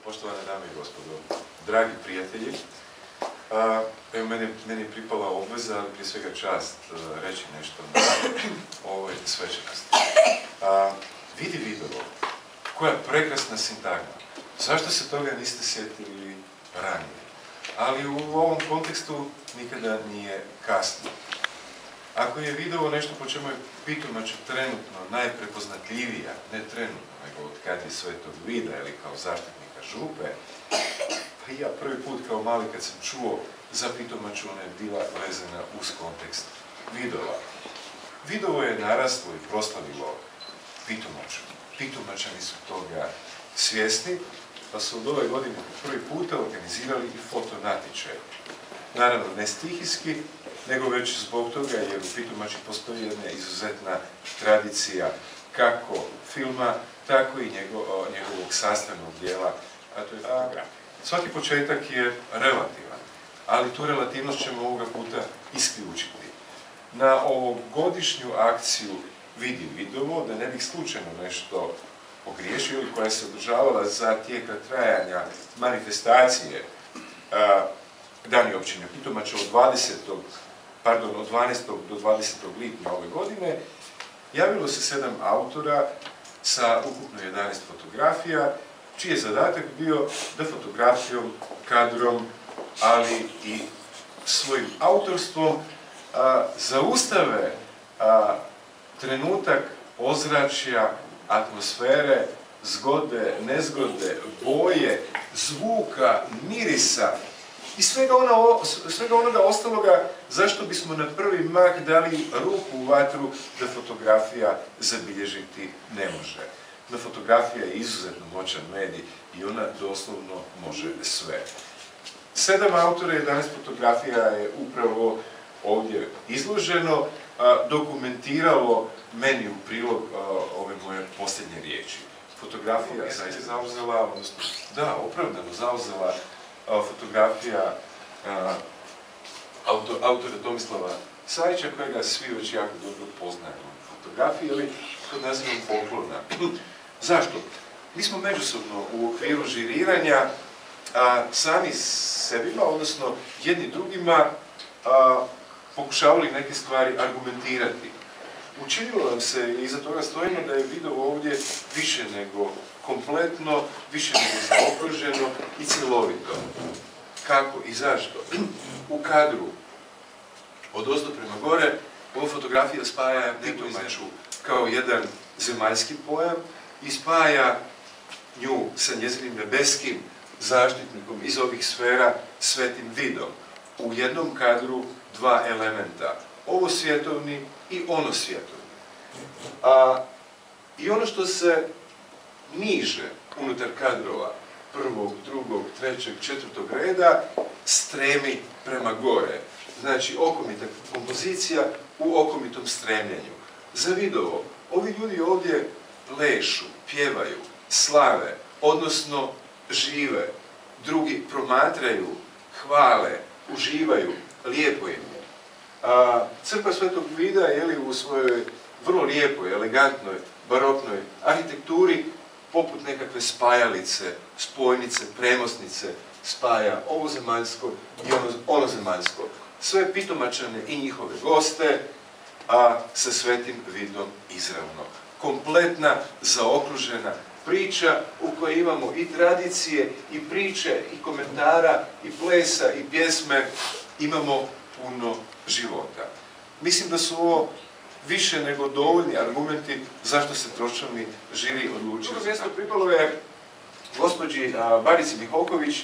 Poštovane dame i gospodo, dragi prijatelji, evo meni je pripala obveza, ali prije svega čast reći nešto na ovoj svečanosti. Vidi Vidovo, koja prekrasna sintagma. Zašto se toga niste sjetili ranije? Ali u ovom kontekstu nikada nije kasno. Ako je Vidovo nešto po čemu je Pitomača trenutno najprepoznatljivija, ne trenutno, nego od kad je Svetog Vida ili kao zaštitnika župe, pa i ja prvi put kao mali kad sam čuo za Pitomaču, ona je bila vezana uz kontekst Vidova. Vidovo je naraslo i proslavilo Pitomaču. Pitomačani su toga svjesni, pa su od ove godine prvi puta organizirali i fotonatječaj. Naravno, ne stihijski, nego već zbog toga jer u Pitomači postoji jedna izuzetna tradicija kako filma, tako i njegovog sastavnog dijela, a to je fotografija. Svaki početak je relativan, ali tu relativnost ćemo ovoga puta isključiti. Na ovogodišnju akciju Vidi Vidovo, da ne bih slučajno nešto pogriješio ili koja se održavala za tijeka trajanja manifestacije Dani općine Pitomača od 12. do 20. lipnja ove godine, javilo se 7 autora sa ukupno 11 fotografija, čiji je zadatak bio da fotografijom, kadrom, ali i svojim autorstvom zaustave trenutak ozračja, atmosfere, zgode, nezgode, boje, zvuka, mirisa i svega onoga ostaloga zašto bismo na prvi mah dali ruku u vatru da fotografija zabilježiti ne može. No fotografija je izuzetno moćan medij i ona doslovno može sve. 7 autora i 11 fotografija je upravo ovdje izloženo, dokumentiralo meni u prilog ove moje posljednje riječi. Fotografija je zauzela, odnosno, da, opravdano zauzela fotografija autora Tomislava Sajića, kojega svi već jako dobro poznajemo. Fotografija ili pod nazivom folklorna. Zašto? Mi smo međusobno u okviru žiriranja sami sebima, odnosno jedni drugima, pokušavali neke stvari argumentirati. Učinilo nam se, i iza toga stojimo, da je Vidovo ovdje više nego kompletno, više nego zaokruženo i cjelovito. Kako i zašto? U kadru, od ozdo prema gore, ova fotografija spaja Pitomaču kao jedan zemaljski pojam i spaja nju sa njezinim nebeskim zaštitnikom iz ovih sfera, Svetim Vidom. U jednom kadru dva elementa, ovo svjetovni i ono svjetovni. I ono što se niže unutar kadrova prvog, drugog, trećeg, četvrtog reda stremi prema gore. Znači, okomita kompozicija u okomitom stremljenju. Za Vidovo, ovi ljudi ovdje plešu, pjevaju, slave, odnosno žive. Drugi promatraju, hvale, uživaju, lijepo im je. Crkva Svetog Vida je u svojoj vrlo lijepoj, elegantnoj, baroknoj arhitekturi poput nekakve spajalice, spojnice, premosnice spaja ovo zemaljsko i ono zemaljsko. Sve Pitomačane i njihove goste, a sa Svetim Vidom izravno. Kompletna, zaokružena priča u kojoj imamo i tradicije, i priče, i komentara, i plesa, i pjesme, imamo puno života. Mislim da su ovo više nego dovoljni argumenti zašto se tročlani žiri odlučili. Drugo mjesto pripalo je gospođi Barici Miholković,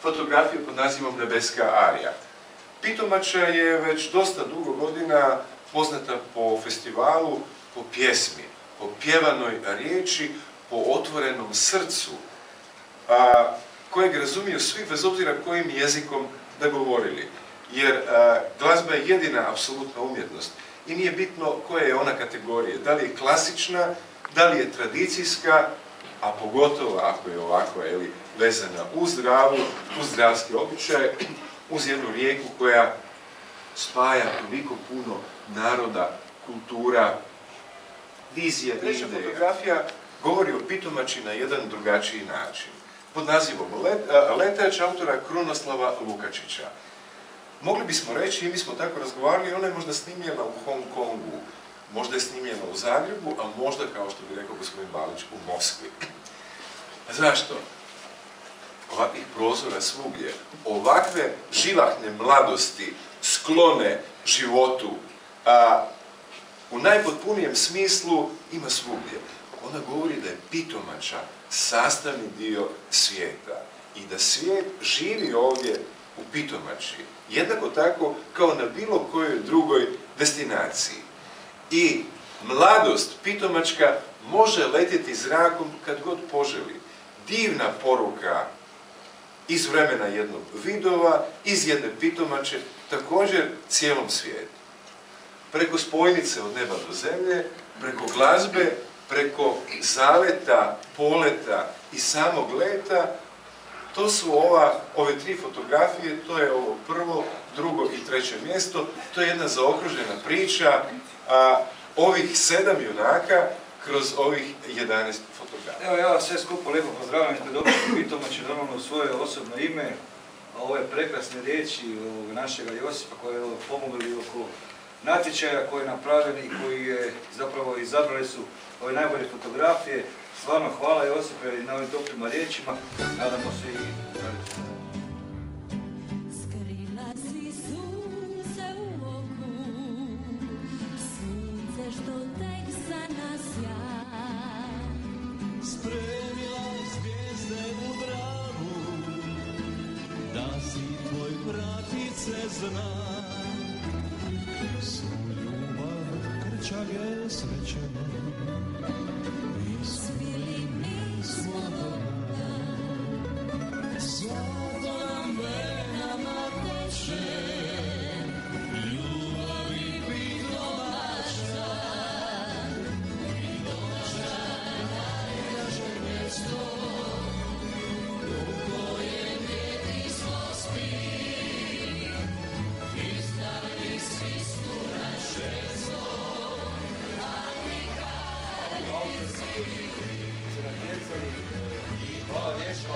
fotografija pod nazivom Nebeska arija. Pitomača je već dosta dugo godina poznata po festivalu, po pjesmi, po pjevanoj riječi, po otvorenom srcu, kojeg razumiju svi bez obzira kojim jezikom da govorili. Jer glazba je jedina apsolutna umjetnost i nije bitno koja je ona kategorija. Da li je klasična, da li je tradicijska, a pogotovo ako je ovako vezana uz zdravu, uz zdravski običaj, uz jednu rijeku koja spaja toliko puno naroda, kultura, vizije, ideje. Fotografija govori o Pitomači na jedan drugačiji način. pod nazivom Letač autora Krunoslava Lukačića. Mogli bismo reći, i mi smo tako razgovarali, ona je možda snimljena u Hong Kongu, možda je snimljena u Zagrebu, a možda, kao što bi rekao gospodin Balić, u Moskvi. Zašto? Ovakvih prozora svugdje, ovakve živahne mladosti, sklone životu, u najpotpunijem smislu ima svugdje. Ona govori da je pitomača sastavni dio svijeta i da svijet živi ovdje u pitomači, jednako tako kao na bilo kojoj drugoj destinaciji. I mladost pitomačka može letjeti zrakom kad god poželi. Divna poruka iz vremena jednog vidova, iz jedne pitomače, također cijelom svijetu. Preko spojnice od neba do zemlje, preko glazbe, preko zaleta, poleta i samog leta, to su ove 3 fotografije, to je ovo prvo, drugo i treće mjesto, to je jedna zaokružena priča ovih 7 junaka kroz ovih 11 fotografija. Evo, ja vas sve skupo lijepo pozdravljam ispred općine Pitomače, normalno u svoje osobno ime, a ove prekrasne riječi našega Josipa koji je pomogli oko natječaja koji je napravljen i koji je zapravo izabrali su ove najbolje fotografije. Stvarno hvala Josipe na ovim toplima riječima, nadamo se i raditi. Skrila si sunce u oku, sunce što tek za nas ja. Spremila zvijezde u bravu, da si tvoj bratice zna. Svu ljubav krčage srećemo, Svili mi smo dobra, zlato nam venama teče, ljubavi pitomača, pitomača najdraže mjesto, u kojem jedinstvo spi, izdali svi smo naše zlo, a nikad Hvala lijepo.